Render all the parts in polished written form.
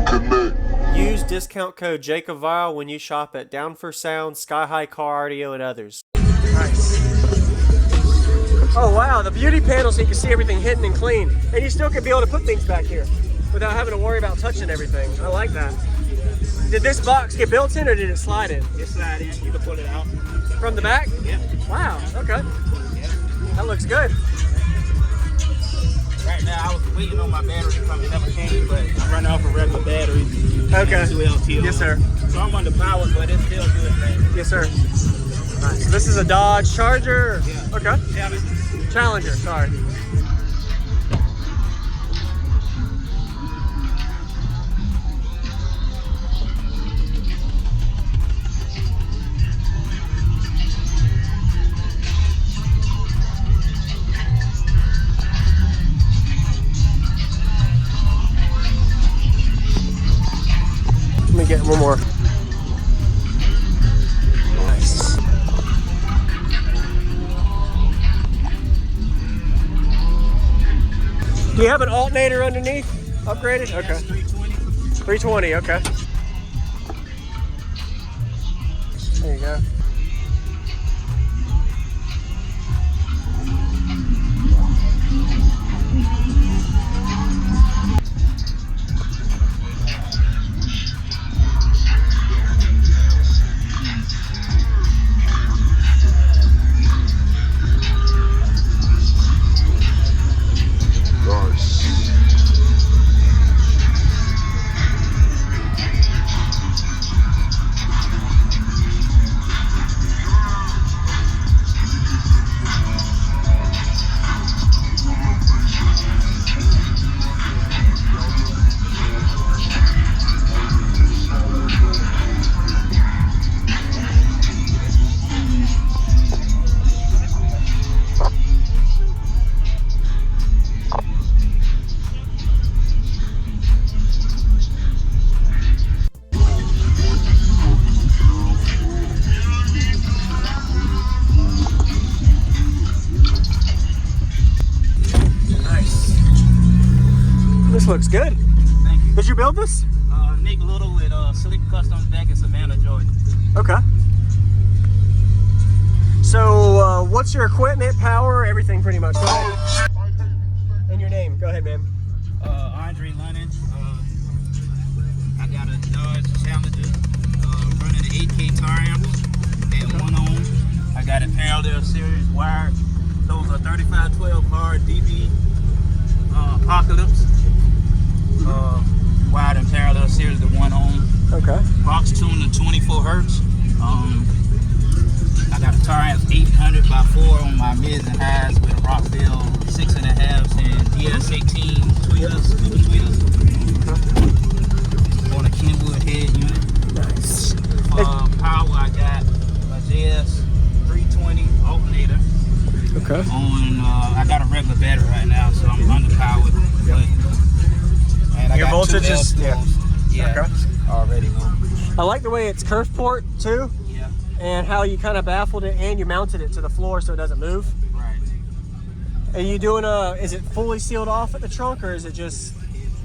Use discount code JACOBVILE when you shop at Down for Sound, Sky High Car Audio, and others. Nice. Oh wow, the beauty panel so you can see everything hidden and clean. And you still can be able to put things back here without having to worry about touching everything. I like that. Did this box get built in or did it slide in? It slide in, you can pull it out. From the back? Yeah. Wow, okay. Yeah. That looks good. Right now, I was waiting on my battery to come. It never came, but I'm running off a regular battery. Okay. Yes, sir. So I'm under power, but it's still good, man. Yes, sir. All right, so this is a Dodge Charger? Yeah. Okay. Challenger, sorry. Let me get one more. Nice. Do you have an alternator underneath? Upgraded? Okay. 320. 320, okay. There you go. This looks good. Thank you. Did you build this? Nick Little with Slick Customs back in Savannah, Georgia. Okay. So, what's your equipment, power, everything pretty much? Go ahead. And your name. Go ahead, man. Andre Lennon. I got a Dodge Challenger running an 8K tire amp at 1 ohm. I got a parallel series wired. Those are 3512 hard DB Apocalypse. Wired and parallel series to 1 ohm. Okay. Box tuned to 24 hertz. I got a tire amp 800 by 4 on my mids and highs with a Rockville 6.5s and DS18 tweeters, scuba tweeters. On a Kenwood head unit. Nice. Power, I got a JS 320 alternator. Okay. I got a regular battery right now, so I'm underpowered. But, and I your got voltage two is yeah. Okay. Already low. I like the way it's curve port too. Yeah. And how you kind of baffled it and you mounted it to the floor so it doesn't move. Right. Are you doing is it fully sealed off at the trunk or is it just?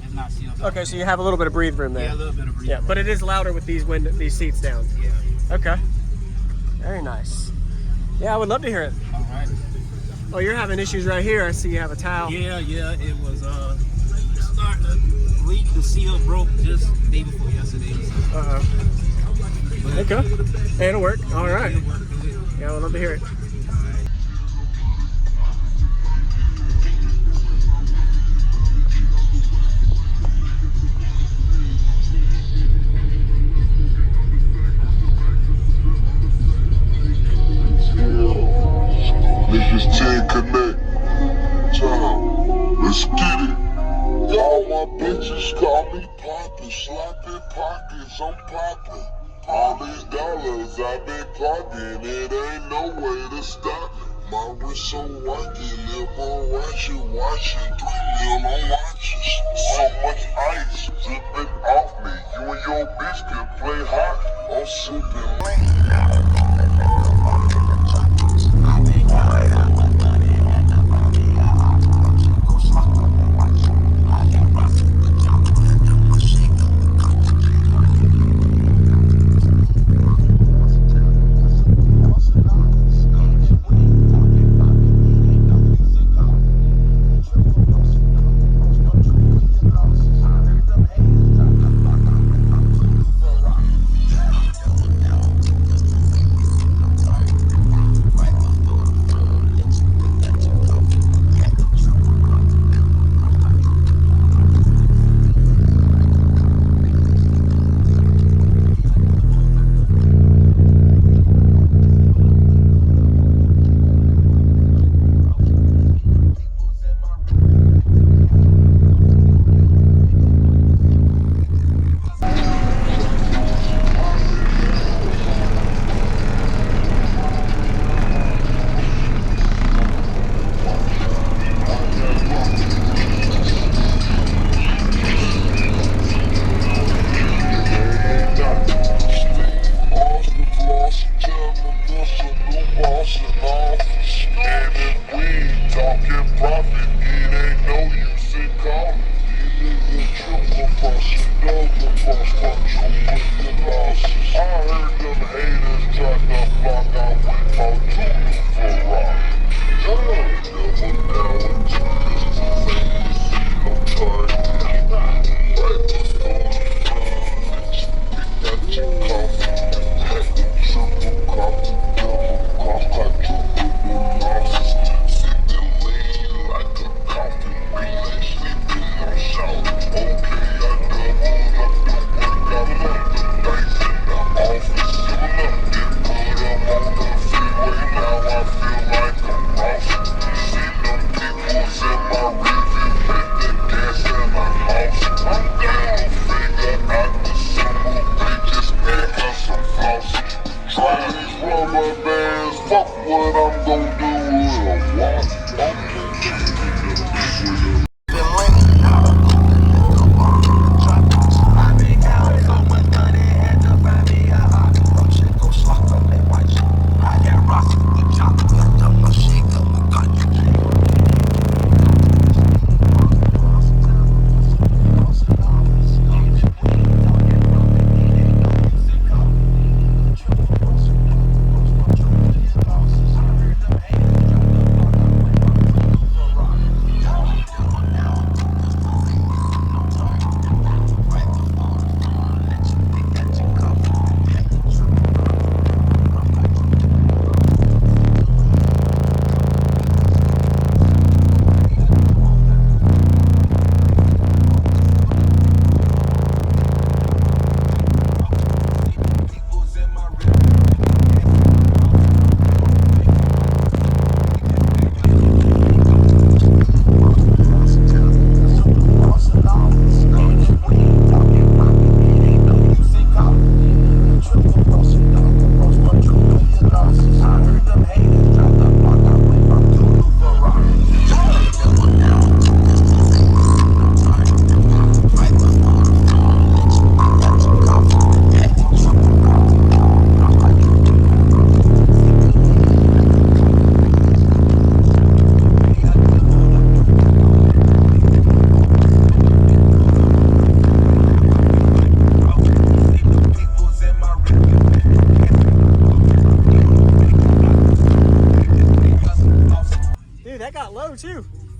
It's not sealed. Okay, so you have a little bit of breathe room there. Yeah, a little bit of breathe Yeah, room. but it is louder with these seats down. Yeah. Okay. Very nice. Yeah, I would love to hear it. All right. Oh, you're having issues right here. I see you have a towel. Yeah, it was starting to leak. The seal broke just the day before yesterday. So. Okay. It'll work. All right. It'll work good. Yeah, I would love to hear it. Niggas 10 connect. Time. Let's get it. All my bitches call me Poppin'. Sloppy pockets, I'm poppin'. All these dollars I've been clocking. It ain't no way to stop. My wrist so white, you live on watching. 3 mil on watches. So much ice dripping off me. You and your bitch can play hot or sipping lean.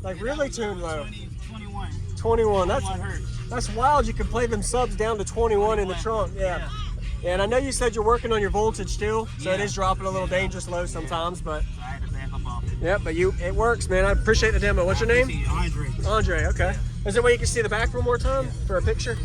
Like really tuned low. 21. 21. 21 hertz. That's wild. You can play them subs down to 21 in the trunk. Yeah. And I know you said you're working on your voltage still, so it is dropping a little dangerous low sometimes, but I had to back up off it. yeah, but it works, man. I appreciate the demo. What's your name? Andre. Andre, okay. Is there a way you can see the back one more time for a picture?